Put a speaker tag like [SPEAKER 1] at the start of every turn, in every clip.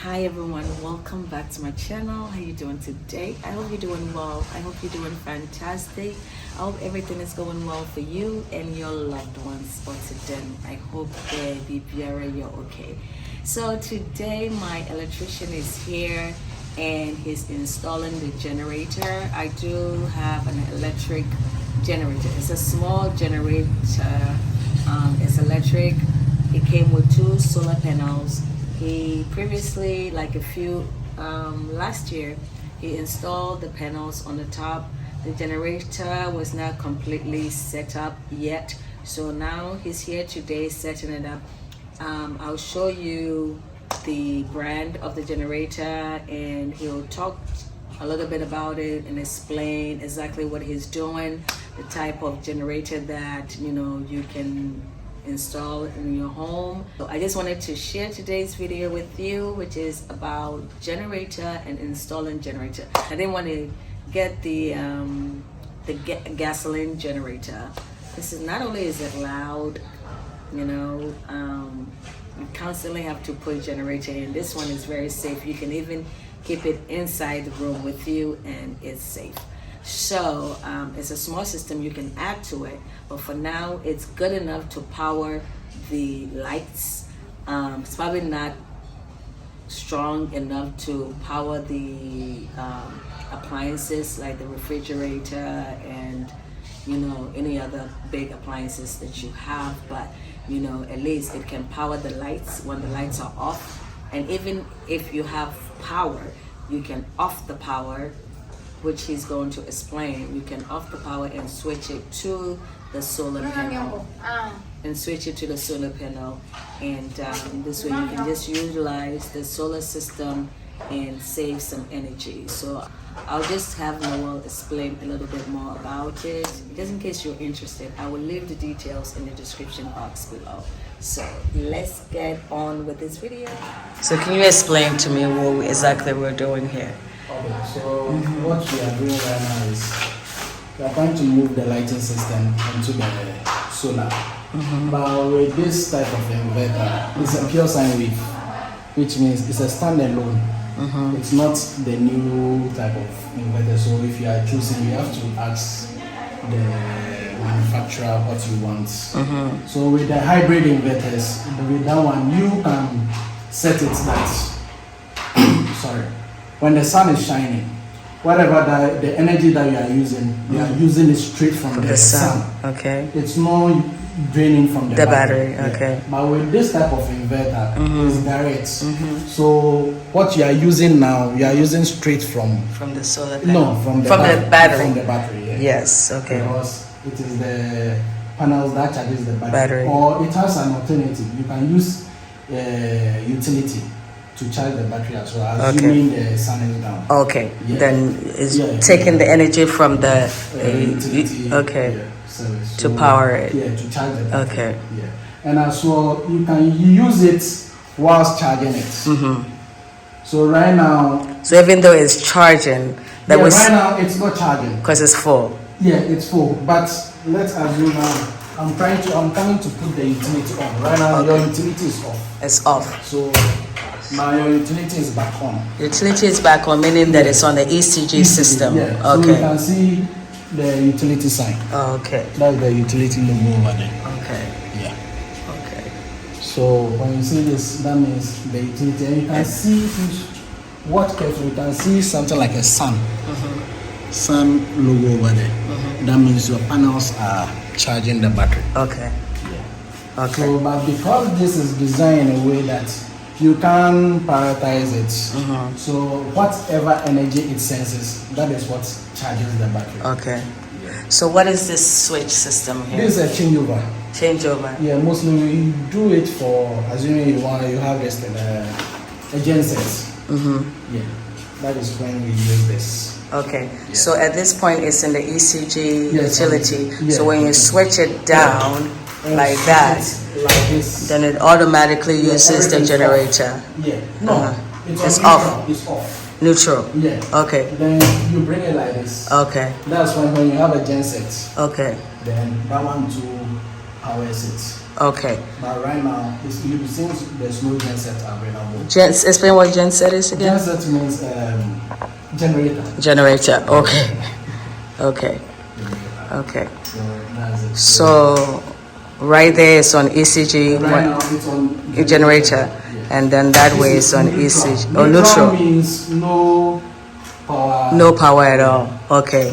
[SPEAKER 1] Hi everyone, welcome back to my channel. How you doing today? I hope you're doing well. I hope you're doing fantastic. I hope everything is going well for you and your loved ones. But today, I hope you're okay. So today my electrician is here and he's installing the generator. I do have an electric generator. It's a small generator. It's electric. It came with 2 solar panels. He previously, like last year, he installed the panels on the top. The generator was not completely set up yet, so now he's here today setting it up. I'll show you the brand of the generator and he'll talk a little bit about it and explain exactly what he's doing, the type of generator that you can install in your home. So I just wanted to share today's video with you, which is about generator and installing generator. I didn't want to get the gasoline generator. This is not only is it loud, you constantly have to put generator in. This one is very safe. You can even keep it inside the room with you and it's safe. So it's a small system you can add to it, but for now it's good enough to power the lights. It's probably not strong enough to power the appliances like the refrigerator and any other big appliances that you have, but at least it can power the lights when the lights are off. And even if you have power, you can off the power, which he's going to explain. You can off the power and switch it to the solar panel. And switch it to the solar panel. And this way you can just utilize the solar system and save some energy. So I'll just have Noel explain a little bit more about it. Just in case you're interested, I will leave the details in the description box below. So let's get on with this video. So can you explain to me what exactly we're doing here?
[SPEAKER 2] Okay, so what we are doing right now is we are trying to move the lighting system into the solar. But with this type of inverter, it's a pure sine wave, which means it's a standalone. It's not the new type of inverter. So if you are choosing, you have to ask the manufacturer what you want. So with the hybrid inverters, with that one, you can set it that when the sun is shining, whatever the energy that you are using it straight from the sun. Okay. It's not draining from the battery. Okay. But with this type of inverter, it's direct. So what you are using now, you are using straight from
[SPEAKER 1] the solar panel.
[SPEAKER 2] No, from the battery. From the battery. Yeah.
[SPEAKER 1] Yes. Okay.
[SPEAKER 2] Because it is the panels that charges the battery. Or it has an alternative. You can use utility to charge the battery as well, assuming the sun is down. Okay. Yeah. Then it's taking the energy from the utility. Okay. Yeah. So to power it. Yeah, to charge the battery. Okay. Yeah. And as well, you can use it whilst charging it. So right now. So even though it's charging, right now it's not charging because it's full. Yeah, it's full. But let's assume now I'm coming to put the utility on. Right now your utility is off. It's off. So now your utility is back on. Utility is back on, meaning that it's on the ECG system. Yeah. Okay. So you can see the utility sign. Oh, okay. That's the utility logo over there. Okay. Yeah. Okay. So when you see this, that means the utility, and you can see, watch carefully, you can see something like a sun. Sun logo over there. That means your panels are charging the battery. Okay. Yeah. Okay. So, but because this is designed in a way that you can prioritize it. So whatever energy it senses, that is what charges the battery. Okay. Yeah. So what is this switch system here? This is a changeover. Changeover. Yeah, mostly you do it for assuming you have this a genset. Yeah. That is when we use this. Okay. Yeah. So at this point it's in the ECG utility. So when you switch it down like that, like this, then it automatically uses the generator. Yeah. No. It's off. It's off. Neutral. Yeah. Okay. Then you bring it like this. Okay. That's when you have a genset. Okay. Then that one too powers it.
[SPEAKER 1] Okay.
[SPEAKER 2] But right now, since there's no genset available.
[SPEAKER 1] Explain what genset is again.
[SPEAKER 2] Genset means generator.
[SPEAKER 1] Generator. Okay. Okay. Okay.
[SPEAKER 2] So that's it.
[SPEAKER 1] So right there is on ECG.
[SPEAKER 2] Right now it's on
[SPEAKER 1] generator.
[SPEAKER 2] Yeah.
[SPEAKER 1] And then that way is on ECG.
[SPEAKER 2] Oh, neutral means no power.
[SPEAKER 1] No power at all. Okay.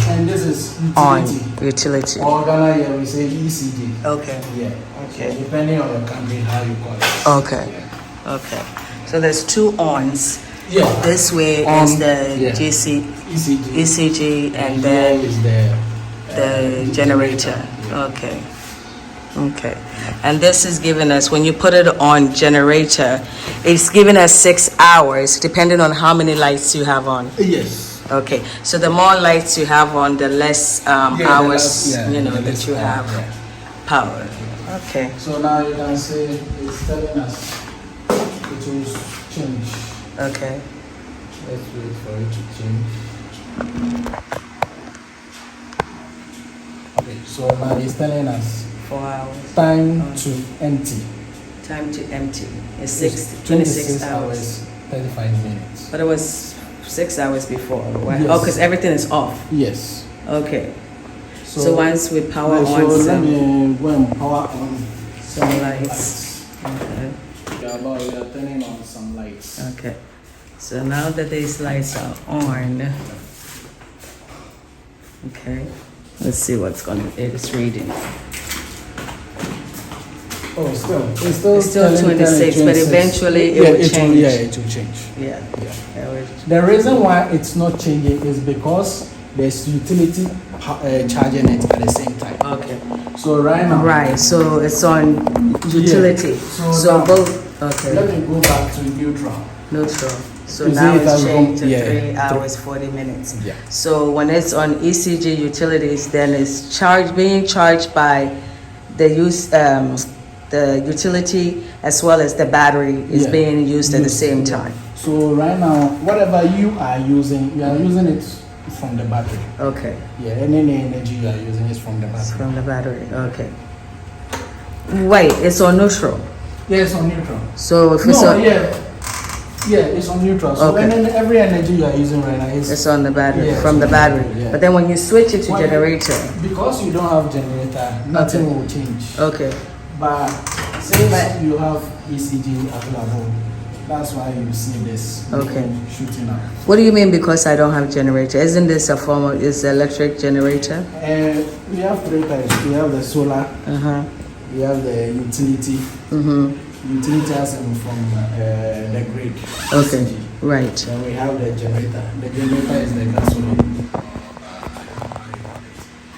[SPEAKER 2] And this is utility.
[SPEAKER 1] On utility.
[SPEAKER 2] Or Ghana here we say ECG.
[SPEAKER 1] Okay.
[SPEAKER 2] Yeah.
[SPEAKER 1] Okay.
[SPEAKER 2] So depending on your country, how you call it.
[SPEAKER 1] Okay.
[SPEAKER 2] Yeah.
[SPEAKER 1] Okay. So there's two ons.
[SPEAKER 2] Yeah.
[SPEAKER 1] This way is the ECG, and then
[SPEAKER 2] is
[SPEAKER 1] the generator.
[SPEAKER 2] Yeah.
[SPEAKER 1] Okay. Okay. And this is giving us, when you put it on generator, it's giving us 6 hours depending on how many lights you have on.
[SPEAKER 2] Yes.
[SPEAKER 1] Okay. So the more lights you have on, the less hours that you have power. Okay.
[SPEAKER 2] So now you can see it's telling us it will change.
[SPEAKER 1] Okay.
[SPEAKER 2] Let's wait for it to change. Okay, so now it's telling us
[SPEAKER 1] 4 hours.
[SPEAKER 2] time to empty.
[SPEAKER 1] Time to empty. It's
[SPEAKER 2] 26 hours, 35 minutes.
[SPEAKER 1] But it was 6 hours before. Why?
[SPEAKER 2] Yes.
[SPEAKER 1] Oh, because everything is off.
[SPEAKER 2] Yes.
[SPEAKER 1] Okay. So once we power on
[SPEAKER 2] let me go and power on
[SPEAKER 1] some lights. Okay.
[SPEAKER 2] We are turning on some lights.
[SPEAKER 1] Okay. So now that these lights are on, okay, let's see what's going to, it's reading.
[SPEAKER 2] Oh, it's still
[SPEAKER 1] 26, but eventually it will change.
[SPEAKER 2] It will change.
[SPEAKER 1] Yeah.
[SPEAKER 2] The reason why it's not changing is because there's utility charging it at the same time.
[SPEAKER 1] Okay.
[SPEAKER 2] So right now.
[SPEAKER 1] Right. So it's on utility.
[SPEAKER 2] Yeah.
[SPEAKER 1] So both. Okay.
[SPEAKER 2] Let me go back to neutral.
[SPEAKER 1] Neutral. So
[SPEAKER 2] You
[SPEAKER 1] now
[SPEAKER 2] see it
[SPEAKER 1] it's
[SPEAKER 2] has
[SPEAKER 1] changed to
[SPEAKER 2] gone-
[SPEAKER 1] 3 hours 40 minutes.
[SPEAKER 2] Yeah.
[SPEAKER 1] So when it's on ECG utilities, then it's being charged by the the utility as well as the battery is being used at the same time.
[SPEAKER 2] So right now, whatever you are using it from the battery.
[SPEAKER 1] Okay.
[SPEAKER 2] Yeah, any energy you are using is from the
[SPEAKER 1] It's
[SPEAKER 2] battery.
[SPEAKER 1] from the battery. Okay. Wait, it's on neutral.
[SPEAKER 2] Yeah, it's on neutral.
[SPEAKER 1] So if it's on,
[SPEAKER 2] it's on neutral. So
[SPEAKER 1] Okay.
[SPEAKER 2] every energy you are using right now is
[SPEAKER 1] it's on the battery,
[SPEAKER 2] Yeah,
[SPEAKER 1] from the
[SPEAKER 2] it's on the
[SPEAKER 1] battery.
[SPEAKER 2] battery, yeah.
[SPEAKER 1] But then when you switch it to
[SPEAKER 2] When-
[SPEAKER 1] generator,
[SPEAKER 2] because you don't have generator, nothing
[SPEAKER 1] Okay.
[SPEAKER 2] will change.
[SPEAKER 1] okay.
[SPEAKER 2] But since you have ECG available, that's why you see this
[SPEAKER 1] Okay.
[SPEAKER 2] shooting up.
[SPEAKER 1] What do you mean because I don't have generator? Isn't this a form of, is electric generator?
[SPEAKER 2] We have 3 types. We have the solar,
[SPEAKER 1] Uh-huh.
[SPEAKER 2] we have the utility.
[SPEAKER 1] Mm-hmm.
[SPEAKER 2] Utility has them from the grid.
[SPEAKER 1] Okay.
[SPEAKER 2] ECG.
[SPEAKER 1] Right.
[SPEAKER 2] Then we have the generator. The generator is the gasoline.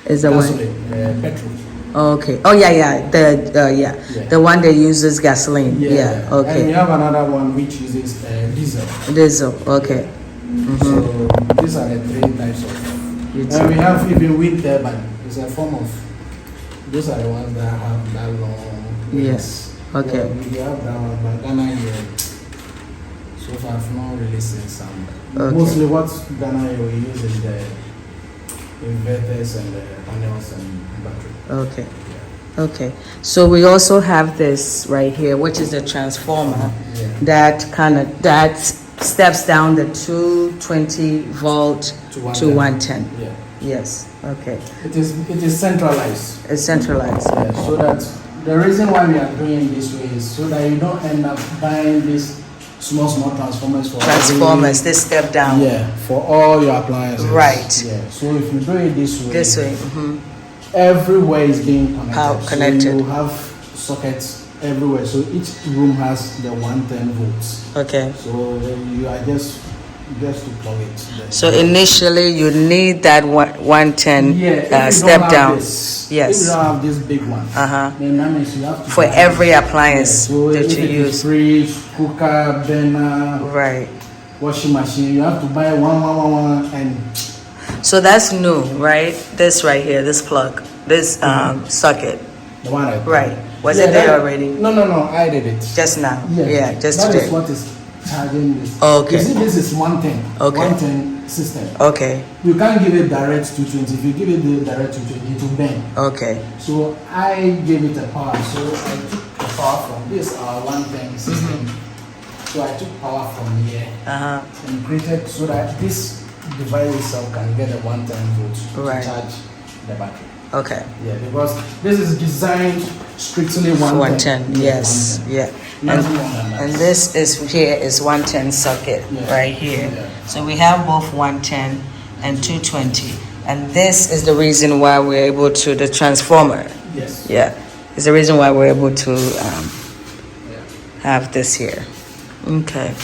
[SPEAKER 1] Is the one?
[SPEAKER 2] Gasoline, petrol.
[SPEAKER 1] Okay. Oh yeah.
[SPEAKER 2] Yeah.
[SPEAKER 1] The one that uses gasoline. Yeah.
[SPEAKER 2] And we
[SPEAKER 1] Okay.
[SPEAKER 2] have another one which uses diesel.
[SPEAKER 1] Diesel. Okay.
[SPEAKER 2] So these are the 3 types of.
[SPEAKER 1] Utility.
[SPEAKER 2] And we have even wind turbine. It's a form of. Those are the ones that have that long.
[SPEAKER 1] Yes. Okay.
[SPEAKER 2] Yeah, we have that one, but Ghana here. So far, I've not really seen some.
[SPEAKER 1] Okay.
[SPEAKER 2] Mostly what Ghana here we use is the inverters and the panels and battery.
[SPEAKER 1] Okay. Okay. So we also have this right here, which is a transformer that steps down the 220 volt to 110.
[SPEAKER 2] Yeah.
[SPEAKER 1] Yes. Okay.
[SPEAKER 2] It is centralized.
[SPEAKER 1] It's centralized.
[SPEAKER 2] Yeah, so that the reason why we are doing it this way is so that you don't end up buying these small transformers for
[SPEAKER 1] They step down.
[SPEAKER 2] Yeah, for all your appliances.
[SPEAKER 1] Right.
[SPEAKER 2] Yeah. So if you do it this way.
[SPEAKER 1] This way.
[SPEAKER 2] Everywhere is being connected.
[SPEAKER 1] How connected?
[SPEAKER 2] So you have sockets everywhere. So each room has the 110 volts.
[SPEAKER 1] Okay.
[SPEAKER 2] So you are just to plug it.
[SPEAKER 1] So initially you need that 110 step down. Yes.
[SPEAKER 2] If you don't have this big one, then that means you have to
[SPEAKER 1] for
[SPEAKER 2] buy
[SPEAKER 1] every appliance
[SPEAKER 2] so
[SPEAKER 1] that
[SPEAKER 2] if
[SPEAKER 1] you
[SPEAKER 2] it is
[SPEAKER 1] use.
[SPEAKER 2] fridge, cooker, burner,
[SPEAKER 1] Right.
[SPEAKER 2] washing machine, you have to buy one and
[SPEAKER 1] So that's new, right? This right here, this plug, this socket.
[SPEAKER 2] the one I
[SPEAKER 1] Right. Was it there already?
[SPEAKER 2] No, I did it.
[SPEAKER 1] Just now. Yeah, just
[SPEAKER 2] that
[SPEAKER 1] today.
[SPEAKER 2] is what is charging this.
[SPEAKER 1] Okay.
[SPEAKER 2] You see, this is 110.
[SPEAKER 1] Okay.
[SPEAKER 2] 110 system.
[SPEAKER 1] Okay.
[SPEAKER 2] You can't give it direct 220. If you give it the direct 220, it will bend.
[SPEAKER 1] Okay.
[SPEAKER 2] So I gave it a power. So I took the power from this 110 system. So I took power from here and created so that this device itself can get a 110 volt to charge the battery.
[SPEAKER 1] Okay.
[SPEAKER 2] Yeah, because this is designed strictly 110.
[SPEAKER 1] Yes.
[SPEAKER 2] 110.
[SPEAKER 1] Yeah. And this is here is 110 socket right here. Yeah. So we have both 110 and 220. And this is the reason why we're able to the transformer.
[SPEAKER 2] Yes.
[SPEAKER 1] Yeah. It's the reason why we're able to have this here. Okay.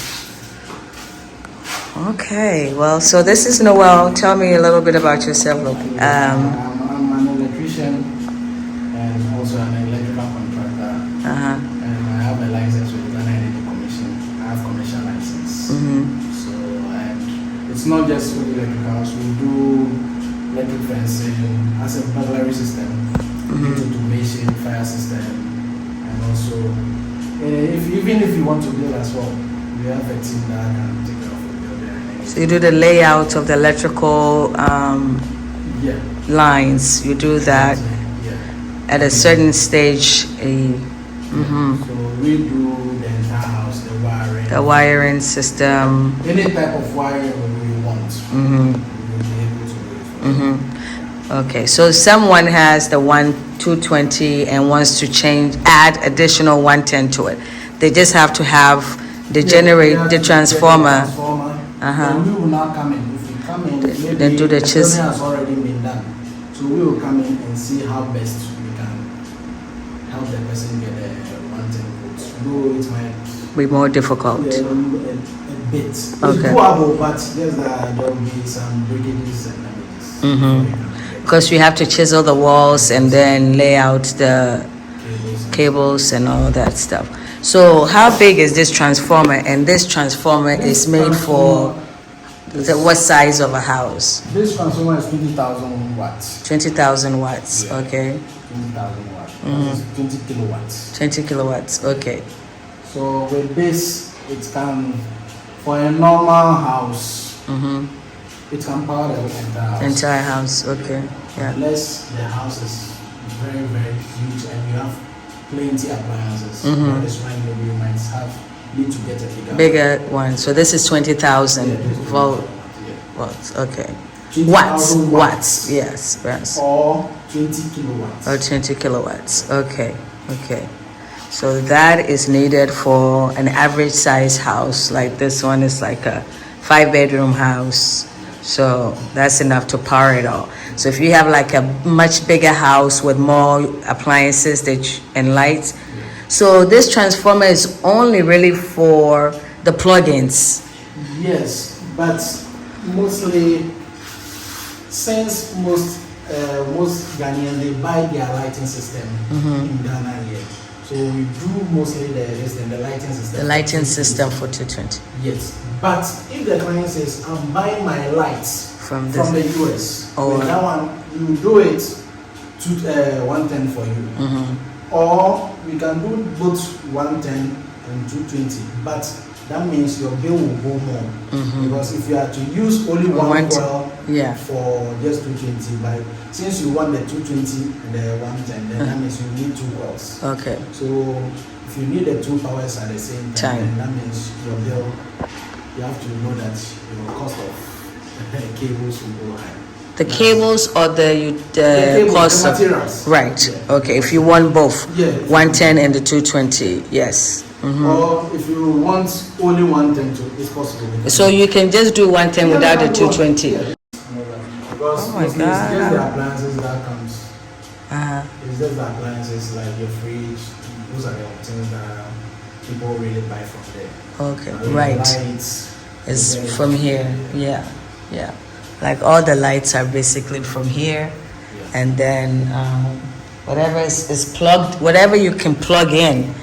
[SPEAKER 1] Okay. Well, so this is Noel. Tell me a little bit about yourself.
[SPEAKER 2] I'm an electrician and also an electrical contractor. And I have a license with Ghana Energy Commission. I have commercial license. So and it's not just with electricals. We do electric fencing as a burglary system, automation, fire system, and also even if you want to build as well, we have a team that can take care of the building.
[SPEAKER 1] So you do the layout of the electrical lines. You do that at a certain stage.
[SPEAKER 2] So we do the entire house,
[SPEAKER 1] the wiring system.
[SPEAKER 2] Any type of wiring we want. We'll be able to do it.
[SPEAKER 1] Okay, so someone has the 220 and wants to add additional 110 to it. They just have to have the the transformer.
[SPEAKER 2] Then we will now come in. If we come in, maybe
[SPEAKER 1] then do the
[SPEAKER 2] building has already been done. So we will come in and see how best we can help the person get a 110 volts. Though it might
[SPEAKER 1] be more difficult.
[SPEAKER 2] A bit. It's
[SPEAKER 1] Okay.
[SPEAKER 2] doable, but there's there will be some breakages and damages.
[SPEAKER 1] Because you have to chisel the walls and then lay out the cables and all that stuff. So how big is this transformer? And this transformer is made for what size of a house?
[SPEAKER 2] This transformer is 20,000 watts.
[SPEAKER 1] 20,000 watts, okay.
[SPEAKER 2] 20,000 watts. 20 kilowatts.
[SPEAKER 1] 20 kilowatts, okay.
[SPEAKER 2] So with this, it can, for a normal house, it can power the entire house.
[SPEAKER 1] Okay. Yeah.
[SPEAKER 2] Unless the house is very, very huge and you have plenty appliances. That is why maybe you might need to get a
[SPEAKER 1] bigger one. So this is 20,000 volts. Okay. Watts. Yes.
[SPEAKER 2] Or 20 kilowatts.
[SPEAKER 1] Or 20 kilowatts. Okay. So that is needed for an average size house. Like this one is like a 5-bedroom house. So that's enough to power it all. So if you have like a much bigger house with more appliances and lights, so this transformer is only really for the plugins.
[SPEAKER 2] Yes, but mostly since most Ghanaians they buy their lighting system in Ghana here. So we do mostly the lighting system.
[SPEAKER 1] The lighting system for 220.
[SPEAKER 2] Yes, but if the client says I'm buying my lights from the US, with that one you do it to 110 for you, or we can do both 110 and 220. But that means your bill will go more because if you are to use only one coil for just 220, but since you want the 220 and the 110, then that means you need 2 coils.
[SPEAKER 1] Okay.
[SPEAKER 2] So if you need the 2 powers at the same time, then that means your bill, you have to know that your cost of cables will go high.
[SPEAKER 1] The cables or the cost
[SPEAKER 2] the
[SPEAKER 1] of
[SPEAKER 2] materials.
[SPEAKER 1] Right.
[SPEAKER 2] Yeah.
[SPEAKER 1] Okay. If you want both, 110 and the 220, yes.
[SPEAKER 2] Or if you want only 110, it's possible.
[SPEAKER 1] So you can just do 110 without the 220.
[SPEAKER 2] Because
[SPEAKER 1] my
[SPEAKER 2] it's just the appliances that comes. It's just the appliances like your fridge. Those are the things that people really buy from there.
[SPEAKER 1] Okay. Right.
[SPEAKER 2] Lights.
[SPEAKER 1] It's from here. Yeah. Like all the lights are basically from here, and then whatever is plugged, whatever you can plug in,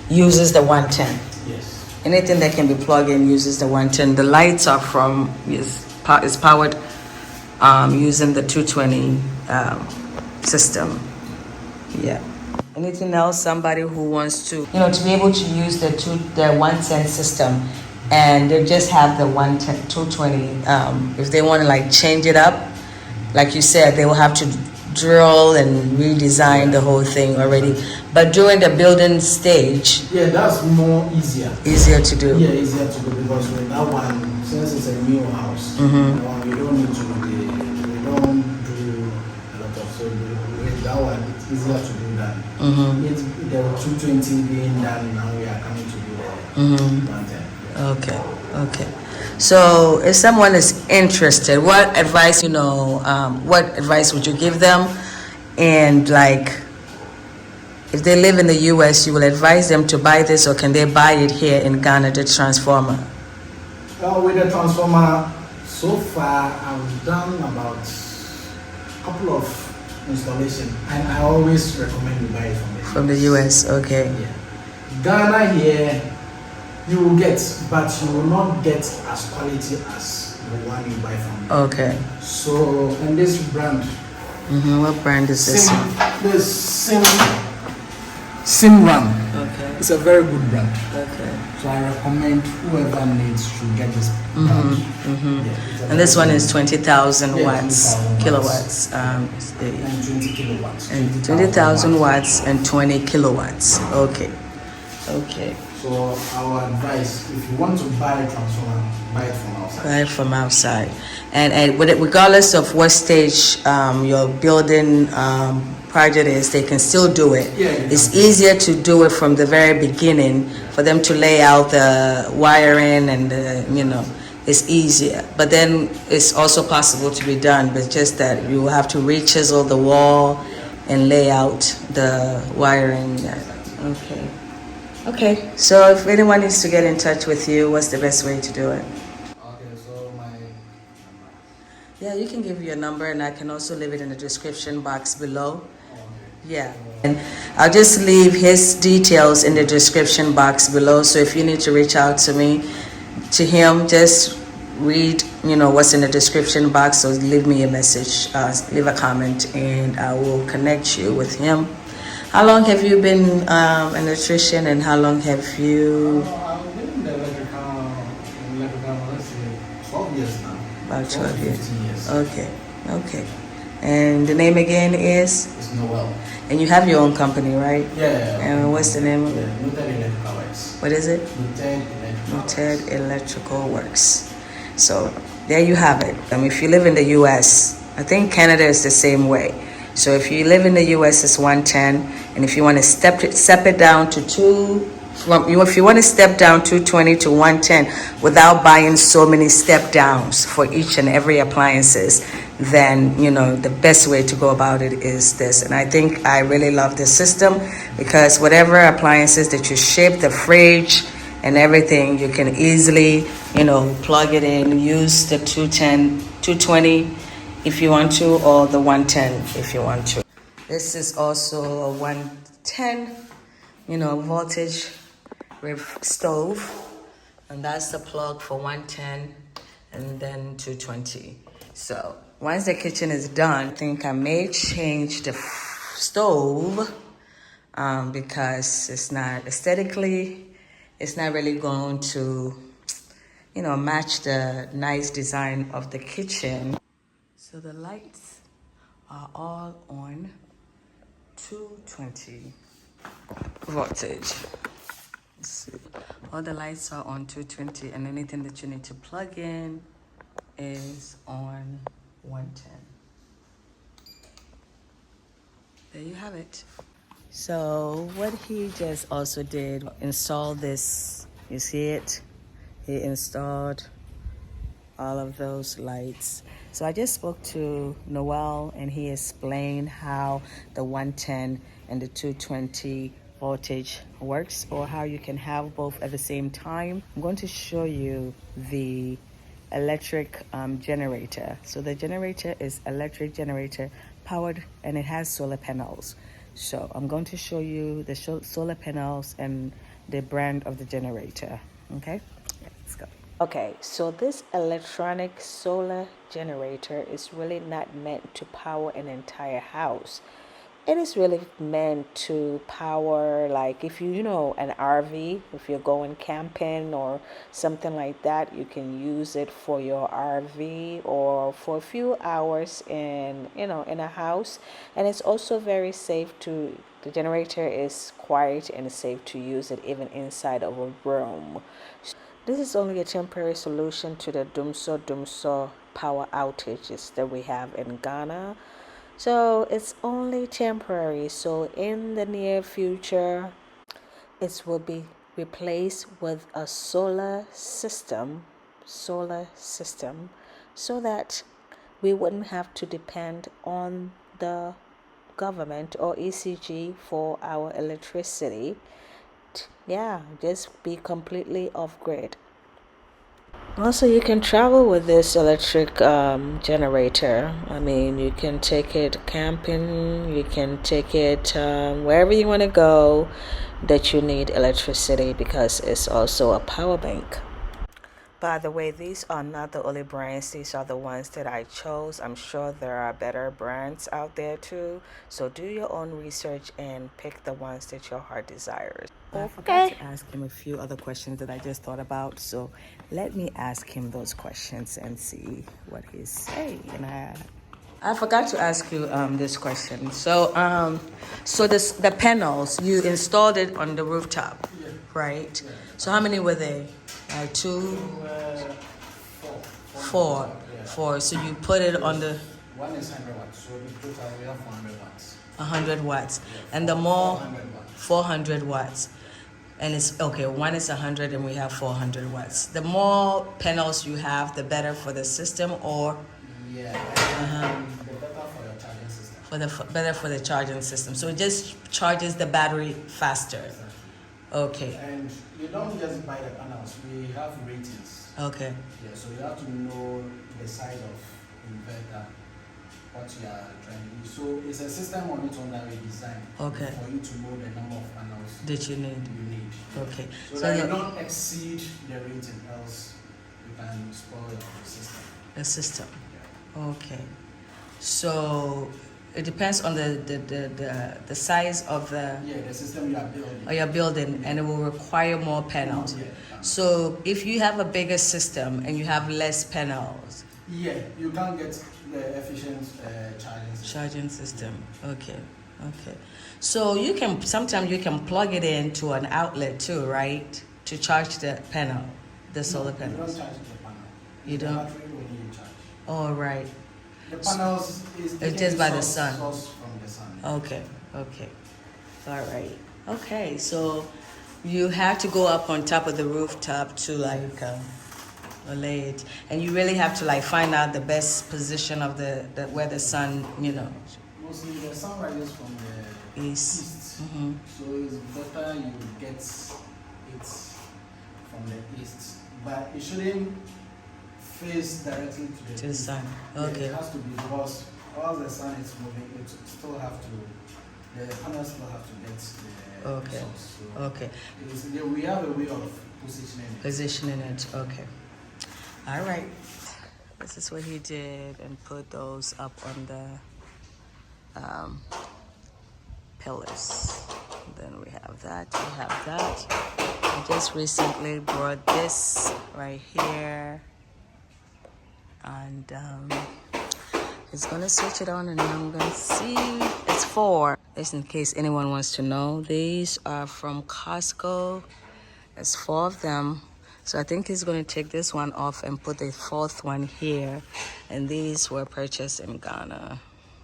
[SPEAKER 1] uses the 110.
[SPEAKER 2] Yes.
[SPEAKER 1] Anything that can be plugged in uses the 110. The lights are is powered using the 220 system. Yeah. Anything else? Somebody who wants to be able to use the 110 system, and they just have the 110, 220. If they want to like change it up, like you said, they will have to drill and redesign the whole thing already. But during the building stage,
[SPEAKER 2] yeah, that's more easier.
[SPEAKER 1] Easier to do.
[SPEAKER 2] Yeah, easier to do because with that one, since it's a new house, we don't need to we don't do a lot of so with that one, it's easier to do that. It's the 220 being done now. We are coming to do the 110.
[SPEAKER 1] Okay, okay. So if someone is interested, what advice, what advice would you give them? And like, if they live in the US, you will advise them to buy this, or can they buy it here in Ghana, the transformer?
[SPEAKER 2] With the transformer, so far I've done about a couple of installations, and I always recommend you buy it
[SPEAKER 1] from the US. Okay.
[SPEAKER 2] Yeah. Ghana here, you will get, but you will not get as quality as the one you buy from.
[SPEAKER 1] Okay.
[SPEAKER 2] So, and this brand.
[SPEAKER 1] What brand is this?
[SPEAKER 2] Simran.
[SPEAKER 1] Okay.
[SPEAKER 2] It's a very good brand.
[SPEAKER 1] Okay.
[SPEAKER 2] So I recommend whoever needs to get this brand.
[SPEAKER 1] Yeah, and this one is 20,000 watts,
[SPEAKER 2] 20,000
[SPEAKER 1] kilowatts.
[SPEAKER 2] And 20 kilowatts.
[SPEAKER 1] And 20,000 watts and 20 kilowatts. Okay. Okay.
[SPEAKER 2] So our advice, if you want to buy a transformer, buy it from outside.
[SPEAKER 1] Buy it from outside. And regardless of what stage your building project is, they can still do it.
[SPEAKER 2] Yeah,
[SPEAKER 1] it's easier to do it from the very beginning for them to lay out the wiring and it's easier. But then it's also possible to be done, but just that you have to re-chisel the wall and lay out the wiring. Okay. Okay, so if anyone needs to get in touch with you, what's the best way to do it?
[SPEAKER 2] Okay, so my number.
[SPEAKER 1] Yeah, you can give your number, and I can also leave it in the description box below. Yeah, and I'll just leave his details in the description box below. So if you need to reach out to him, just read, what's in the description box. So leave me a message, leave a comment, and I will connect you with him. How long have you been an electrician, and how long have you?
[SPEAKER 2] I've been in the electrical, let's say, 12 years now.
[SPEAKER 1] About 12 years.
[SPEAKER 2] 15 years.
[SPEAKER 1] Okay, okay. And the name again is?
[SPEAKER 2] It's Noel.
[SPEAKER 1] And you have your own company, right?
[SPEAKER 2] Yeah.
[SPEAKER 1] And what's the name of it?
[SPEAKER 2] Noted Electrical Works.
[SPEAKER 1] What is it? Noted Electrical Works. So there you have it. If you live in the US, I think Canada is the same way. So if you live in the US, it's 110, and if you want to step it down to if you want to step down 220 to 110 without buying so many step downs for each and every appliances, then the best way to go about it is this. And I think I really love this system because whatever appliances that you ship, the fridge and everything, you can easily plug it in, use the 220 if you want to, or the 110 if you want to. This is also a 110 voltage with stove, and that's the plug for 110 and then 220. So once the kitchen is done, I think I may change the stove because it's not aesthetically, it's not really going to match the nice design of the kitchen. So the lights are all on 220 voltage. Let's see. All the lights are on 220, and anything that you need to plug in is on 110. There you have it. So what he just also did, install this, you see it? He installed all of those lights. So I just spoke to Noel, and he explained how the 110 and the 220 voltage works, or how you can have both at the same time. I'm going to show you the electric generator. So the generator is electric generator powered, and it has solar panels. So I'm going to show you the solar panels and the brand of the generator. Okay, let's go. Okay, so this electronic solar generator is really not meant to power an entire house,
[SPEAKER 3] It is really meant to power, like if you know an RV, if you're going camping or something like that, you can use it for your RV or for a few hours in a house. And it's also very safe to the generator is quiet and safe to use it even inside of a room. This is only a temporary solution to the Dumsor power outages that we have in Ghana. So it's only temporary. So in the near future, it will be replaced with a solar system, so that we wouldn't have to depend on the government or ECG for our electricity. Yeah, just be completely off grid. Also, you can travel with this electric generator. I mean, you can take it camping, you can take it wherever you want to go that you need electricity, because it's also a power bank. By the way, these are not the only brands, these are the ones that I chose. I'm sure there are better brands out there too. So do your own research and pick the ones that your heart desires. I forgot to ask him a few other questions that I just thought about. So let me ask him those questions and see what he's saying. I forgot to ask you this question. So the panels, you installed it on the rooftop, right? So how many were they? Two, four, four. So you put it on the
[SPEAKER 2] One is 100 watts, so the total we have 400 watts.
[SPEAKER 3] 100 watts, and the
[SPEAKER 2] 400
[SPEAKER 3] more
[SPEAKER 2] watts.
[SPEAKER 3] 400 watts. And it's okay, one is 100 and we have 400 watts. The more panels you have, the better for the system, or
[SPEAKER 2] Yeah, the better for your charging system.
[SPEAKER 3] better for the charging system. So it just charges the battery faster. Okay.
[SPEAKER 2] And you don't just buy the panels, we have ratings.
[SPEAKER 3] Okay.
[SPEAKER 2] Yeah, so you have to know the size of inverter, what you are trying to do. So it's a system on its own that we designed.
[SPEAKER 3] Okay.
[SPEAKER 2] For you to know the number of panels
[SPEAKER 3] that you need. Okay.
[SPEAKER 2] So that you don't exceed the rating, else you can spoil the system.
[SPEAKER 3] The system.
[SPEAKER 2] Yeah.
[SPEAKER 3] Okay. So it depends on the size of the
[SPEAKER 2] system you are building.
[SPEAKER 3] or you're building, and it will require more panels.
[SPEAKER 2] Yeah.
[SPEAKER 3] So if you have a bigger system and you have less panels.
[SPEAKER 2] Yeah, you can't get the efficient charging system.
[SPEAKER 3] Okay. Okay. So sometimes you can plug it into an outlet too, right? To charge the panel, the solar panels.
[SPEAKER 2] You don't charge the panel.
[SPEAKER 3] You don't?
[SPEAKER 2] The battery when you charge.
[SPEAKER 3] Oh, right.
[SPEAKER 2] The panels
[SPEAKER 3] it's just by the sun.
[SPEAKER 2] Source from the sun.
[SPEAKER 3] Okay. Okay. All right. Okay. So you have to go up on top of the rooftop to lay it, and you really have to find out the best position of the where the sun,
[SPEAKER 2] Mostly the sun rises from the east.
[SPEAKER 3] Mm-hmm.
[SPEAKER 2] So it's better you get it from the east, but it shouldn't face directly to the
[SPEAKER 3] sun. Okay.
[SPEAKER 2] It has to be, because while the sun is moving, the panels still have to get the source. So
[SPEAKER 3] okay.
[SPEAKER 2] We have a way of positioning
[SPEAKER 3] it. Okay. All right. This is what he did, and put those up on the pillars. Then we have that. I just recently brought this right here, and it's gonna switch it on, and I'm gonna see. It's 4. Just in case anyone wants to know, these are from Costco. There's 4 of them. So I think he's going to take this one off and put the 4th one here. And these were purchased in Ghana.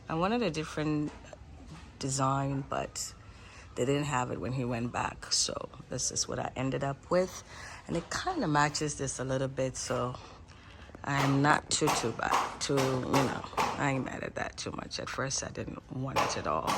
[SPEAKER 3] I wanted a different design, but they didn't have it when he went back. So this is what I ended up with. And it kind of matches this a little bit. So I'm not too bad. I ain't mad at that too much. At first, I didn't want it at all.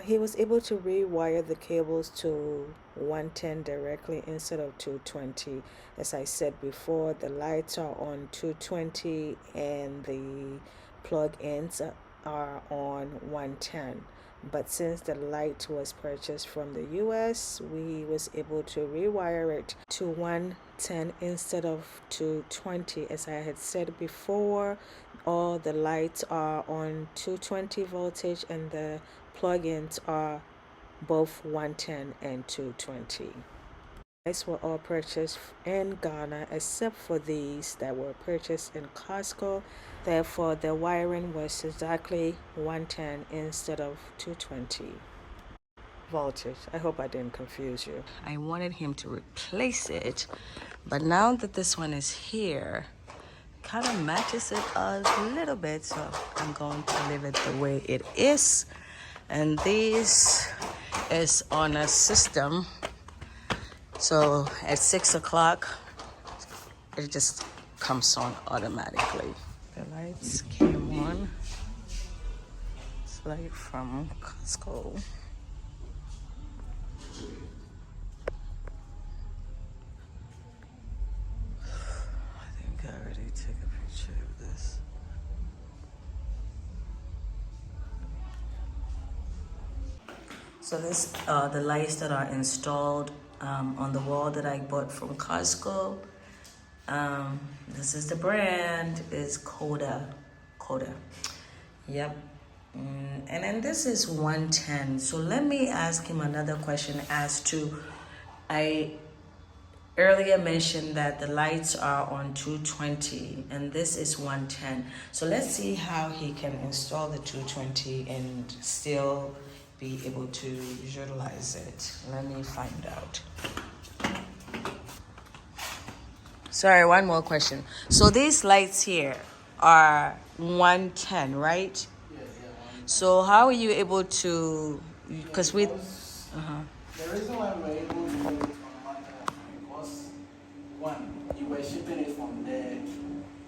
[SPEAKER 3] He was able to rewire the cables to 110 directly instead of 220. As I said before, the lights are on 220 and the plug-ins are on 110. But since the light was purchased from the US, we was able to rewire it to 110 instead of 220. As I had said before, all the lights are on 220 voltage and the plugins are both 110 and 220. These were all purchased in Ghana except for these that were purchased in Costco. Therefore, the wiring was exactly 110 instead of 220 voltage. I hope I didn't confuse you.
[SPEAKER 1] I wanted him to replace it, but now that this one is here, kind of matches it a little bit, so I'm going to leave it the way it is. And this is on a system, so at 6 o'clock it just comes on automatically. The lights came on. It's light from Costco. I already took a picture of this. So this the lights that are installed on the wall that I bought from Costco. This is the brand, is Coda. Yep. And then this is 110. So let me ask him another question as to, I earlier mentioned that the lights are on 220 and this is 110. So let's see how he can install the 220 and still be able to utilize it. Let me find out. Sorry, one more question. So these lights here are 110, right?
[SPEAKER 2] Yes, yeah.
[SPEAKER 1] So how are you able to, because we...
[SPEAKER 2] The reason why we're able to do it on 110 because, one, you were shipping it from there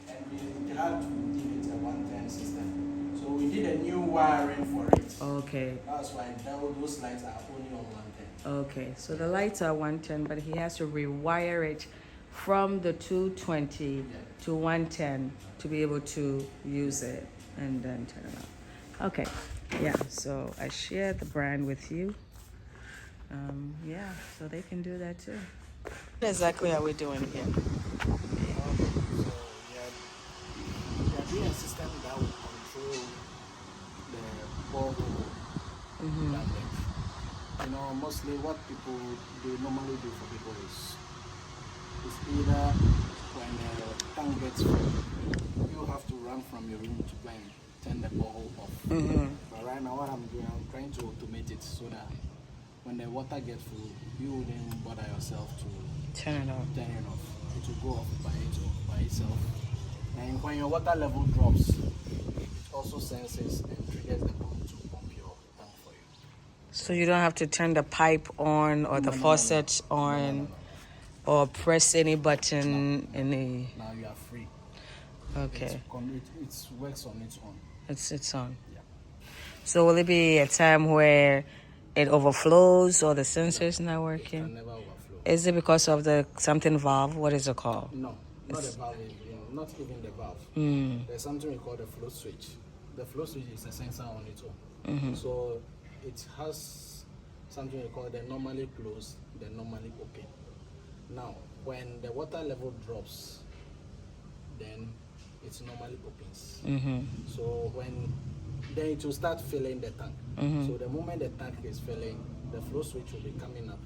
[SPEAKER 2] and we had to give it a 110 system. So we did a new wiring for it.
[SPEAKER 1] Okay.
[SPEAKER 2] That's why those lights are only on 110.
[SPEAKER 1] Okay, so the lights are 110, but he has to rewire it from the 220 to 110 to be able to use it and then turn it on. Okay, yeah, so I shared the brand with you. Yeah, so they can do that too. What exactly are we doing here?
[SPEAKER 2] So we are doing a system that will control the borehole. You know, mostly what people normally do for people is either when the tank gets full, you have to run from your room to go and turn the borehole off. But right now what I'm doing, I'm trying to automate it so that when the water gets full, you wouldn't bother yourself to
[SPEAKER 1] Turn it off.
[SPEAKER 2] It will go off by itself. And when your water level drops, it also senses and triggers the pump to pump your tank for you.
[SPEAKER 1] So you don't have to turn the pipe on or the faucet on or press any button, any...
[SPEAKER 2] Now you are free.
[SPEAKER 1] Okay.
[SPEAKER 2] It works on its own.
[SPEAKER 1] It's on.
[SPEAKER 2] Yeah.
[SPEAKER 1] So will it be a time where it overflows or the sensor's not working?
[SPEAKER 2] It can never overflow.
[SPEAKER 1] Is it because of the something valve? What is it called?
[SPEAKER 2] No, not the valve, not even the valve. There's something we call the flow switch. The flow switch is a sensor on its own. So it has something we call the normally closed, the normally open. Now, when the water level drops, then it normally opens. So then it will start filling the tank. So the moment the tank is filling, the flow switch will be coming up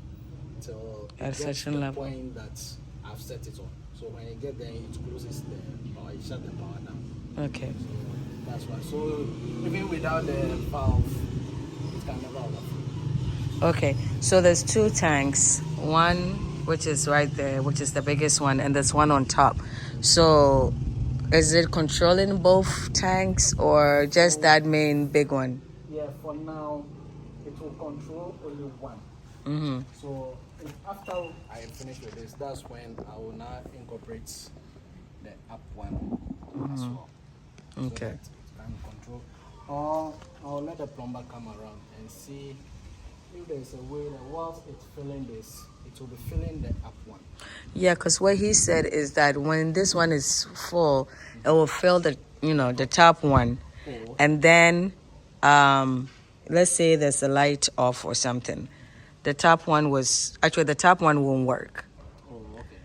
[SPEAKER 2] till
[SPEAKER 1] at
[SPEAKER 2] it gets
[SPEAKER 1] certain
[SPEAKER 2] the
[SPEAKER 1] level.
[SPEAKER 2] point that I've set it on. So when you get there, it closes the power, it shuts the power down.
[SPEAKER 1] Okay.
[SPEAKER 2] So that's why. So even without the valve, it can never overflow.
[SPEAKER 1] Okay. So there's two tanks. One which is right there, which is the biggest one, and there's one on top. So is it controlling both tanks or just that main big one?
[SPEAKER 2] Yeah, for now, it will control only one. So after I finish with this, that's when I will now incorporate the up one as well.
[SPEAKER 1] Okay.
[SPEAKER 2] So that it can control. Or I'll let the plumber come around and see if there's a way that whilst it's filling this, it will be filling the up one.
[SPEAKER 1] Yeah, because what he said is that when this one is full, it will fill the top one, and then let's say there's a light off or something. The top one won't work.
[SPEAKER 2] Oh, okay.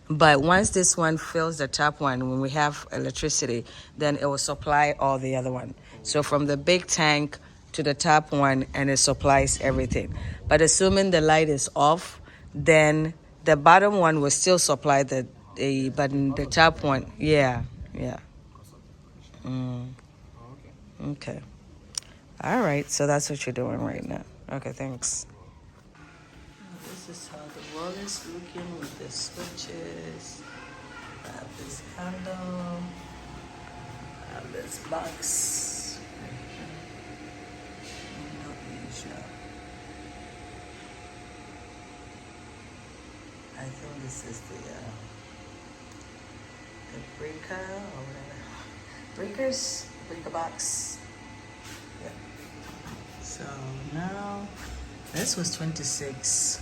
[SPEAKER 1] But once this one fills the top one, when we have electricity, then it will supply all the other one. So from the big tank to the top one and it supplies everything. But assuming the light is off, then the bottom one will still supply but the top one, yeah. Okay. All right, so that's what you're doing right now. Okay, thanks. This is how the wall is looking with the switches. I have this handle. I have this box. No issue. I think this is the breaker or whatever. Breaker box. Yeah. So now, this was 26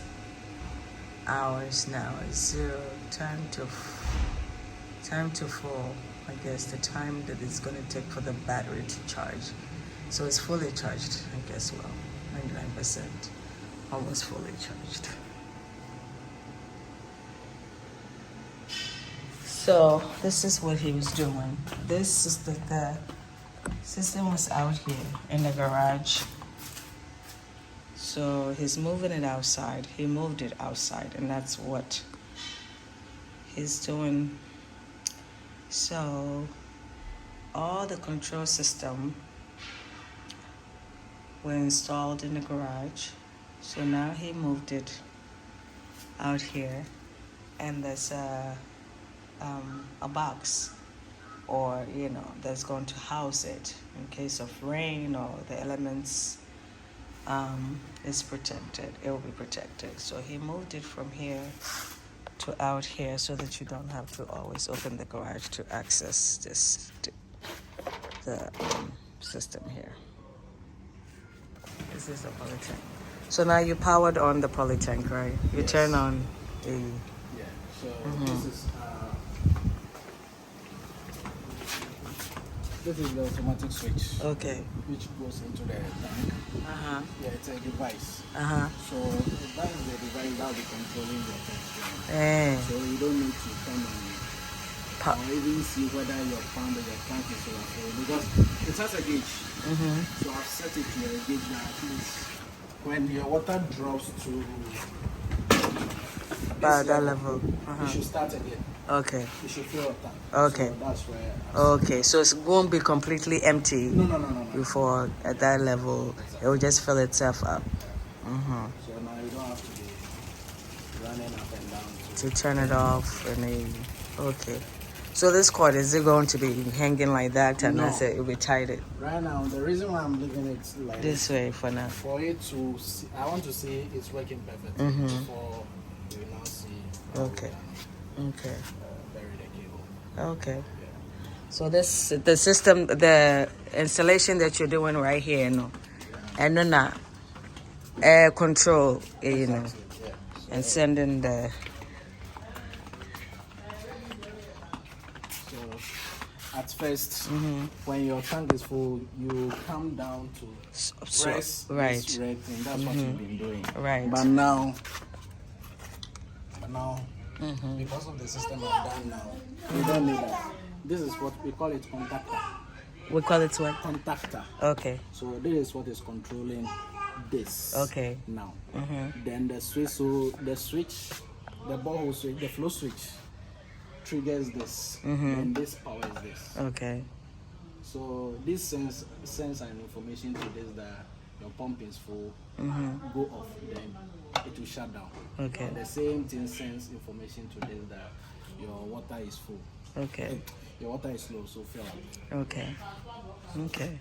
[SPEAKER 1] hours now. It's 0, time to fall. I guess the time that it's going to take for the battery to charge. So it's fully charged, I guess, 99%, almost fully charged. So this is what he was doing. This is the system was out here in the garage. So he's moving it outside. He moved it outside, and that's what he's doing. So all the control system were installed in the garage. So now he moved it out here, and there's a box, or that's going to house it in case of rain or the elements. Is protected. It will be protected. So he moved it from here to out here so that you don't have to always open the garage to access the system here. This is the polytank. So now you powered on the polytank, right? You
[SPEAKER 2] Yes.
[SPEAKER 1] turn on the...
[SPEAKER 2] Yeah, so this is the automatic switch.
[SPEAKER 1] Okay.
[SPEAKER 2] Which goes into the tank. Yeah, it's a device. So that is the device that will be controlling your temperature. So you don't need to turn on or even see whether your pump or your tank is overflowing, because it has a gauge. So I've set it to a gauge that at least when your water drops to
[SPEAKER 1] about that level,
[SPEAKER 2] you should start again.
[SPEAKER 1] Okay.
[SPEAKER 2] You should fill your tank.
[SPEAKER 1] Okay.
[SPEAKER 2] So that's where.
[SPEAKER 1] Okay, so it won't be completely empty.
[SPEAKER 2] No.
[SPEAKER 1] Before at that level, it will just fill itself up.
[SPEAKER 2] So now you don't have to be running up and down
[SPEAKER 1] to turn it off okay. So this cord, is it going to be hanging like that, and that's it? It will be tied
[SPEAKER 2] right now. The reason why I'm leaving it like
[SPEAKER 1] this way for now,
[SPEAKER 2] for it to see, I want to see it's working perfectly before you now see.
[SPEAKER 1] Okay.
[SPEAKER 2] Bury the cable.
[SPEAKER 1] Okay.
[SPEAKER 2] Yeah.
[SPEAKER 1] So the system, the installation that you're doing right here, and then air control,
[SPEAKER 2] Yeah. So
[SPEAKER 1] and sending the.
[SPEAKER 2] So at first, when your tank is full, you come down to press this red thing. That's what you've been doing.
[SPEAKER 1] Right.
[SPEAKER 2] But now, because of the system I've done now, we don't need that. This is what we call it, contactor.
[SPEAKER 1] We call it what?
[SPEAKER 2] Contactor.
[SPEAKER 1] Okay.
[SPEAKER 2] So this is what is controlling this.
[SPEAKER 1] Okay.
[SPEAKER 2] Now, then the switch. So the switch, the borehole switch, the flow switch triggers this, and this powers this.
[SPEAKER 1] Okay.
[SPEAKER 2] So this sends an information to this that your pump is full. Go off, then it will shut down.
[SPEAKER 1] Okay.
[SPEAKER 2] And the same thing sends information to this that your water is full.
[SPEAKER 1] Okay.
[SPEAKER 2] Your water is low, so fill up.
[SPEAKER 1] Okay.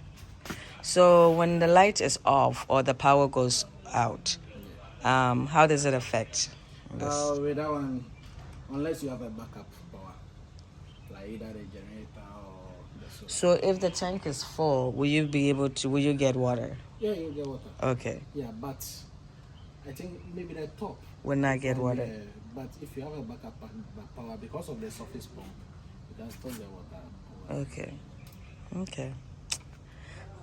[SPEAKER 1] So when the light is off or the power goes out, how does it affect this?
[SPEAKER 2] With that one, unless you have a backup power, like either the generator or the solar.
[SPEAKER 1] So if the tank is full, will you get water?
[SPEAKER 2] Yeah, you get water.
[SPEAKER 1] Okay.
[SPEAKER 2] Yeah, but I think maybe the top
[SPEAKER 1] Will not get water.
[SPEAKER 2] Yeah, but if you have a backup power, because of the surface pump, you can still get water.
[SPEAKER 1] Okay.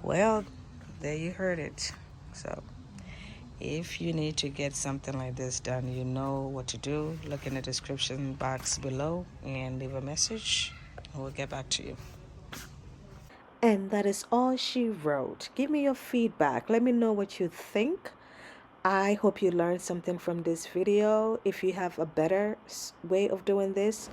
[SPEAKER 1] Well, there you heard it. So if you need to get something like this done, you know what to do. Look in the description box below and leave a message. We'll get back to you.
[SPEAKER 3] And that is all she wrote. Give me your feedback. Let me know what you think. I hope you learned something from this video. If you have a better way of doing this,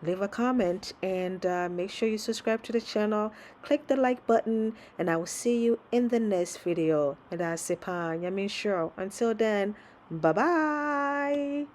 [SPEAKER 3] leave a comment, and make sure you subscribe to the channel. Click the like button, and I will see you in the next video. And I say, until then, bye bye.